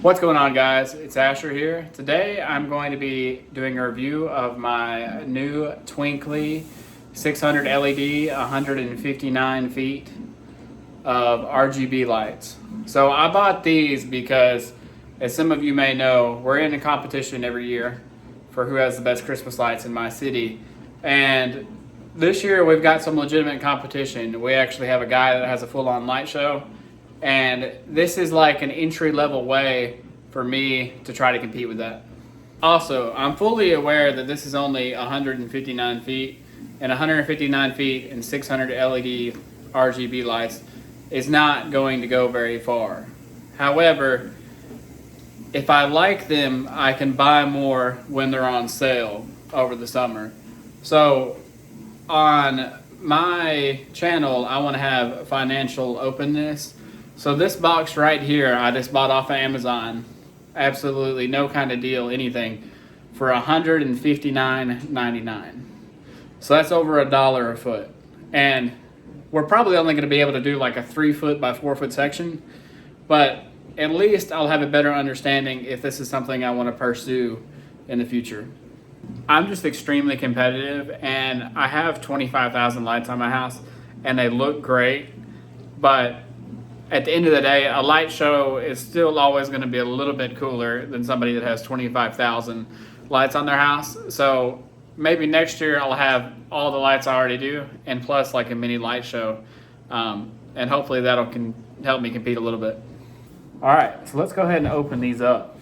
What's going on, guys? It's Asher here. Today I'm going to be doing a review of my new Twinkly 600 LED 159 feet of RGB lights. So I bought these because, as some of you may know, we're in a competition every year for who has the best Christmas lights in my city. And this year we've got some legitimate competition. We actually have a guy that has a full-on light show. And this is like an entry-level way for me to try to compete with that. Also, I'm fully aware that this is only 159 feet, and 159 feet and 600 LED RGB lights is not going to go very far. However, if I like them, I can buy more when they're on sale over the summer. So on my channel, I want to have financial openness. So this box right here, I just bought off of Amazon. Absolutely no kind of deal, anything, for $159.99. So that's over $1 a foot. And we're probably only going to be able to do like a 3 foot by 4 foot section, but at least I'll have a better understanding if this is something I want to pursue in the future. I'm just extremely competitive, and I have 25,000 lights on my house, and they look great, but at the end of the day, a light show is still always going to be a little bit cooler than somebody that has 25,000 lights on their house. So maybe next year I'll have all the lights I already do, and plus like a mini light show, and hopefully that'll help me compete a little bit. All right, so let's go ahead and open these up.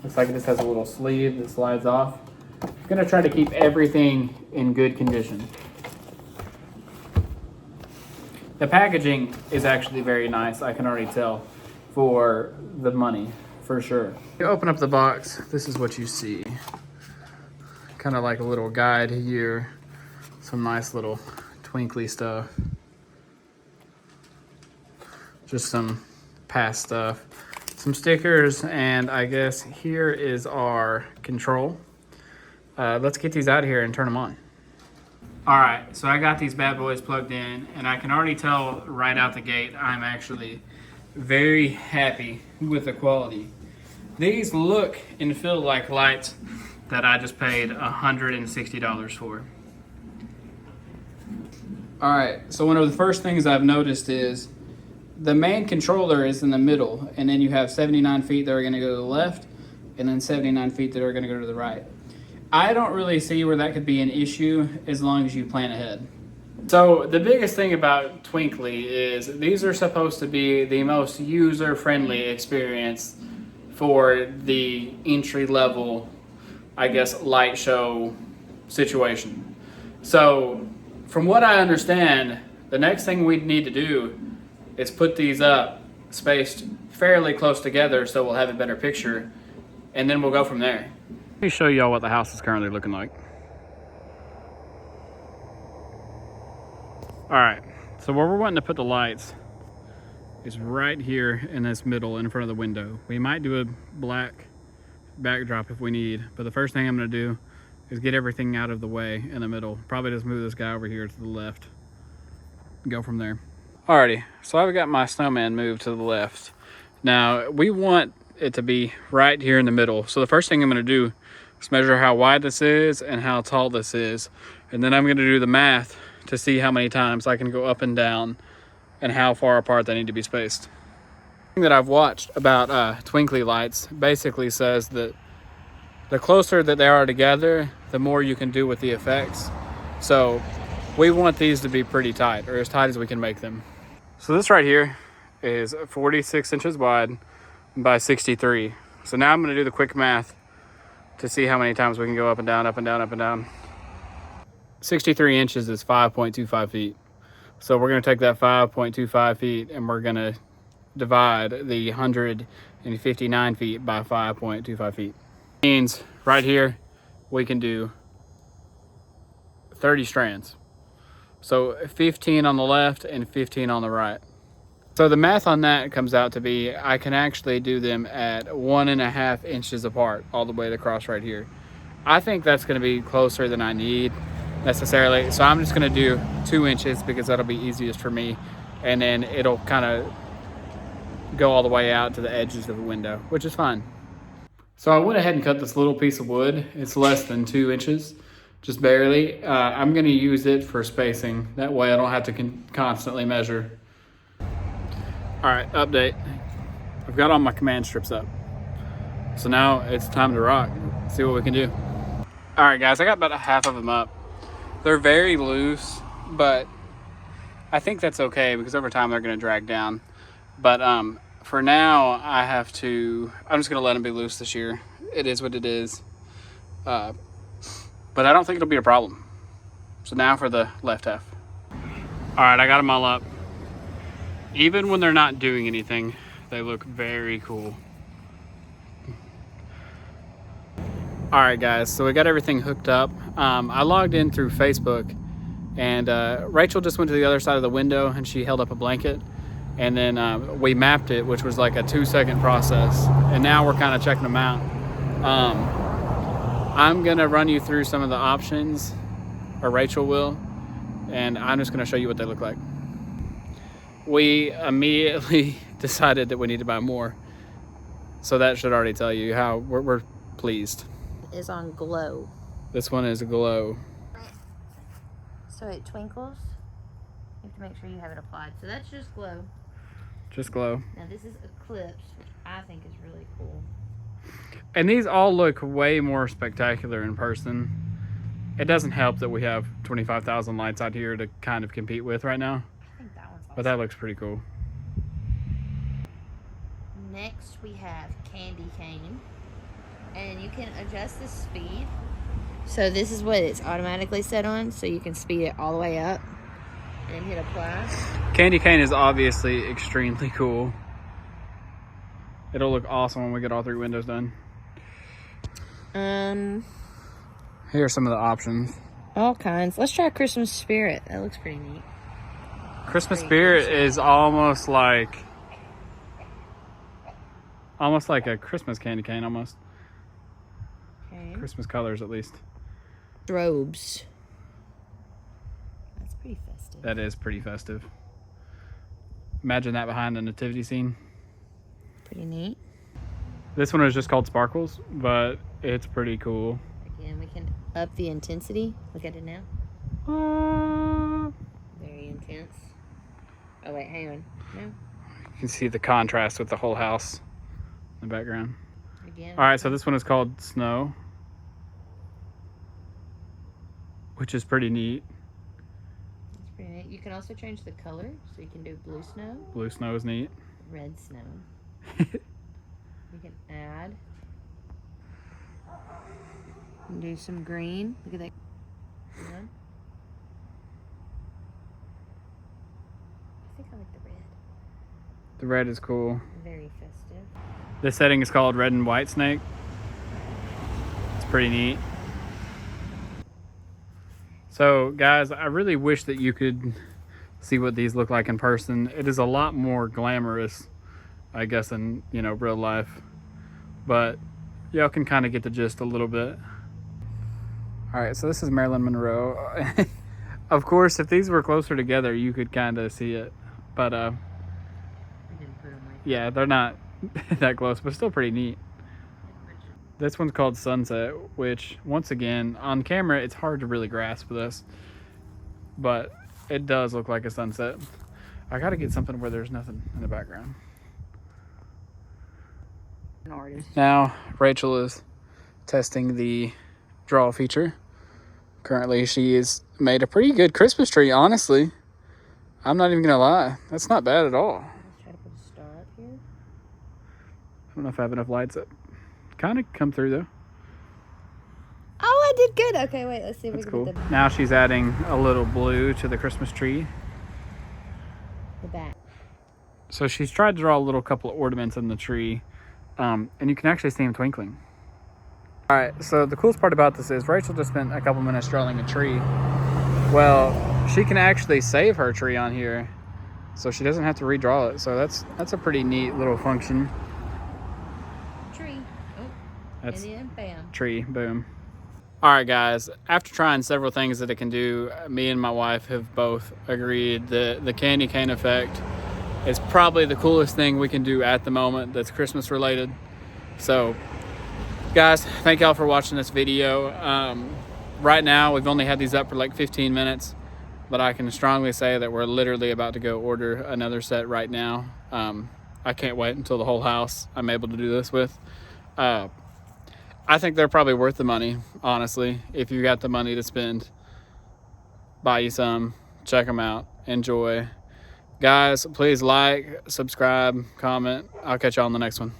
Looks like this has a little sleeve that slides off. I'm going to try to keep everything in good condition. The packaging is actually very nice, I can already tell, for the money, for sure. You open up the box, this is what you see. Kind of like a little guide here. Some nice little twinkly stuff. Just some past stuff. Some stickers, and I guess here is our control. Let's get these out of here and turn them on. All right, so I got these bad boys plugged in, and I can already tell right out the gate I'm actually very happy with the quality. These look and feel like lights that I just paid $160 for. All right, so one of the first things I've noticed is the main controller is in the middle, and then you have 79 feet that are gonna go to the left, and then 79 feet that are gonna go to the right. I don't really see where that could be an issue as long as you plan ahead. So the biggest thing about Twinkly is these are supposed to be the most user-friendly experience for the entry-level, I guess, light show situation. So from what I understand, the next thing we'd need to do is put these up spaced fairly close together so we'll have a better picture, and then we'll go from there. Let me show y'all what the house is currently looking like. All right, so where we're wanting to put the lights is right here in this middle in front of the window. We might do a black backdrop if we need, but the first thing I'm gonna do is get everything out of the way in the middle. Probably just move this guy over here to the left and go from there. Alrighty, so I've got my snowman moved to the left. Now, we want it to be right here in the middle. So the first thing I'm gonna do is measure how wide this is and how tall this is. And then I'm gonna do the math to see how many times I can go up and down and how far apart they need to be spaced. The thing that I've watched about twinkly lights basically says that the closer that they are together, the more you can do with the effects. So we want these to be pretty tight, or as tight as we can make them. So this right here is 46 inches wide by 63. So now I'm going to do the quick math to see how many times we can go up and down, up and down, up and down. 63 inches is 5.25 feet. So we're going to take that 5.25 feet and we're going to divide the 159 feet by 5.25 feet. Means right here we can do 30 strands. So 15 on the left and 15 on the right. So the math on that comes out to be, I can actually do them at 1.5 inches apart all the way across right here. I think that's gonna be closer than I need necessarily. So I'm just gonna do 2 inches because that'll be easiest for me. And then it'll kind of go all the way out to the edges of the window, which is fine. So I went ahead and cut this little piece of wood. It's less than 2 inches, just barely. I'm gonna use it for spacing. That way I don't have to constantly measure. All right, update. I've got all my command strips up. So now it's time to rock. See what we can do. All right, guys, I got about half of them up. They're very loose, but I think that's okay because over time they're gonna drag down. But for now, I'm just gonna let them be loose this year. It is what it is. But I don't think it'll be a problem. So now for the left half. All right, I got them all up. Even when they're not doing anything, they look very cool. All right, guys, so we got everything hooked up. I logged in through Facebook, and Rachel just went to the other side of the window and she held up a blanket. And then we mapped it, which was like a 2-second process. And now we're kind of checking them out. I'm gonna run you through some of the options, or Rachel will, and I'm just gonna show you what they look like. We immediately decided that we need to buy more. So that should already tell you how we're pleased. Is on glow. This one is a glow. So it twinkles. You have to make sure you have it applied. So that's just glow. Just glow. Now this is eclipse, which I think is really cool. And these all look way more spectacular in person. It doesn't help that we have 25,000 lights out here to kind of compete with right now. I think that one's awesome. But that looks pretty cool. Next we have candy cane. And you can adjust the speed. So this is what it's automatically set on, so you can speed it all the way up and hit apply. Candy cane is obviously extremely cool. It'll look awesome when we get all 3 windows done. Here are some of the options. All kinds. Let's try Christmas Spirit. That looks pretty neat. Christmas Spirit is almost like a Christmas candy cane almost. Okay. Christmas colors at least. Strobes. That's pretty festive. That is pretty festive. Imagine that behind the nativity scene. Pretty neat. This one is just called Sparkles, but it's pretty cool. Again, we can up the intensity. Look at it now. Very intense. Oh wait, hang on. No. You can see the contrast with the whole house in the background. Again. All right, so this one is called Snow, which is pretty neat. That's pretty neat. You can also change the color, so you can do blue snow. Blue snow is neat. Red snow. You can add. You can do some green. Look at that. One. I think I like the red. The red is cool. Very festive. This setting is called Red and White Snake. It's pretty neat. So guys, I really wish that you could see what these look like in person. It is a lot more glamorous, I guess, in, you know, real life. But y'all can kind of get the gist a little bit. All right, so this is Marilyn Monroe. Of course, if these were closer together, you could kind of see it. But yeah, they're not that close, but still pretty neat. This one's called Sunset, which once again, on camera, it's hard to really grasp this, but it does look like a sunset. I gotta get something where there's nothing in the background. An artist. Now, Rachel is testing the draw feature. Currently, she has made a pretty good Christmas tree, honestly. I'm not even gonna lie. That's not bad at all. Let's try to put a star up here. I don't know if I have enough lights that kind of come through, though. Oh, I did good. Okay, wait. Let's see if That's we can cool. get the Now she's adding a little blue to the Christmas tree. back. So she's tried to draw a little couple of ornaments in the tree, and you can actually see them twinkling. All right, so the coolest part about this is Rachel just spent a couple minutes drawing a tree. Well, she can actually save her tree on here, so she doesn't have to redraw it. So that's a pretty neat little function. Tree. Oh, That's and then bam. tree, boom. All right, guys, after trying several things that it can do, me and my wife have both agreed that the candy cane effect It's probably the coolest thing we can do at the moment that's Christmas related. So guys, thank y'all for watching this video. Right now we've only had these up for like 15 minutes, but I can strongly say that we're literally about to go order another set right now. I can't wait until the whole house I'm able to do this with. I think they're probably worth the money, honestly. If you got the money to spend, buy you some, check them out, enjoy. Guys, please like, subscribe, comment. I'll catch y'all on the next one.